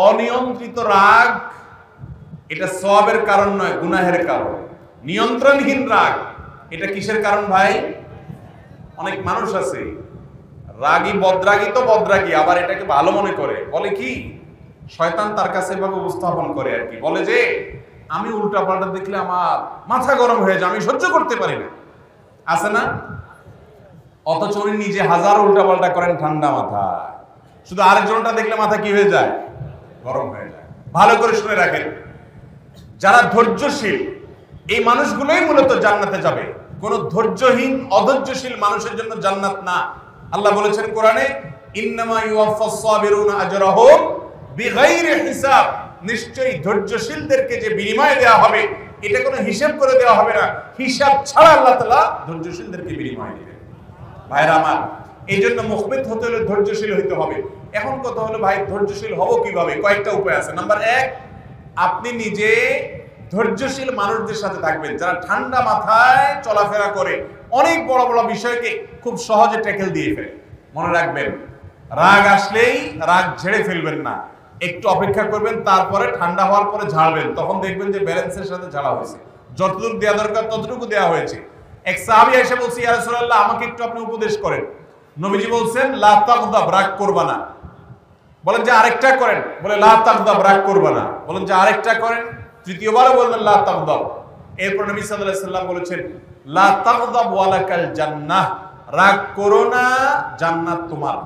অনিয়ন্ত্রিত রাগ এটা সওয়াবের কারণ নয়, গুনাহের কারণ। নিয়ন্ত্রণহীন রাগ এটা কিসের কারণ ভাই? অনেক মানুষ আছে রাগী, বদরাগী তো বদরাগী, আবার এটাকে ভালো মনে করে, বলে কি শয়তান তার কাছে এভাবে উপস্থাপন করে আর কি, বলে যে আমি উল্টাপাল্টা দেখলে আমার মাথা গরম হয়ে যায়, আমি সহ্য করতে পারি না, আছে না? অথচ উনি নিজে হাজার উল্টাপাল্টা করেন ঠান্ডা মাথা, শুধু আরেকজনটা দেখলে মাথা কি হয়ে যায়? গরম হয়ে যায়। ভালো করে শুনে রাখেন, যারা ধৈর্যশীল এই মানুষগুলোই মূলত জান্নাতে যাবে। কোন ধৈর্যহীন অধৈর্যশীল মানুষের জন্য জান্নাত না। আল্লাহ বলেছেন কোরআনে, ইন্নামা ইউওয়াফাস সাবিরুনা আজরাহুম বিগাইরি হিসাব, নিশ্চয়ই ধৈর্যশীলদেরকে যে বিনিময় দেওয়া হবে এটা কোনো হিসাব করে দেওয়া হবে না, হিসাব ছাড়া আল্লাহ তাআলা ধৈর্যশীলদেরকে বিনিময় দিবেন। ভাইরা আমার, এই জন্য মুখবিত হতে হলে ধৈর্যশীল হইতে হবে। এখন কথা হলো ভাই ধৈর্যশীল হব কিভাবে? কয়েকটা উপায় আছে। নাম্বার 1, আপনি নিজে ধৈর্যশীল মানুষদের সাথে থাকবেন যারা ঠান্ডা মাথায় চলাফেরা করে, অনেক বড় বড় বিষয়কে খুব সহজে ট্যাকেল দিয়ে ফেলে। মনে রাখবেন, রাগ আসলেই রাগ ঝেড়ে ফেলবেন না, একটু অপেক্ষা করবেন, তারপরে ঠান্ডা হওয়ার পরে ঝাড়বেন, তখন দেখবেন যে ব্যালেন্সের সাথে ঝাড়া হয়েছে, যতটুকু দেওয়া দরকার ততটুকু দেওয়া হয়েছে। এক সাহাবী এসে বলছে, ইয়া রাসূলুল্লাহ আমাকে একটু আপনি উপদেশ করেন। নবীজি বলছেন, লা তাগদাব, রাগ করবা না। বলেন যে আরেকটা করেন, বলে লা তাগদাব, রাগ করবা না। বলেন যে আরেকটা করেন, তৃতীয়বারও বললেন লা তাগদাব। এরপর নবী সাল্লাল্লাহু আলাইহি সাল্লাম বলেছেন, লা তাগদাব ওয়ালাকাল জান্নাহ, রাগ করো না, জান্নাত তোমার।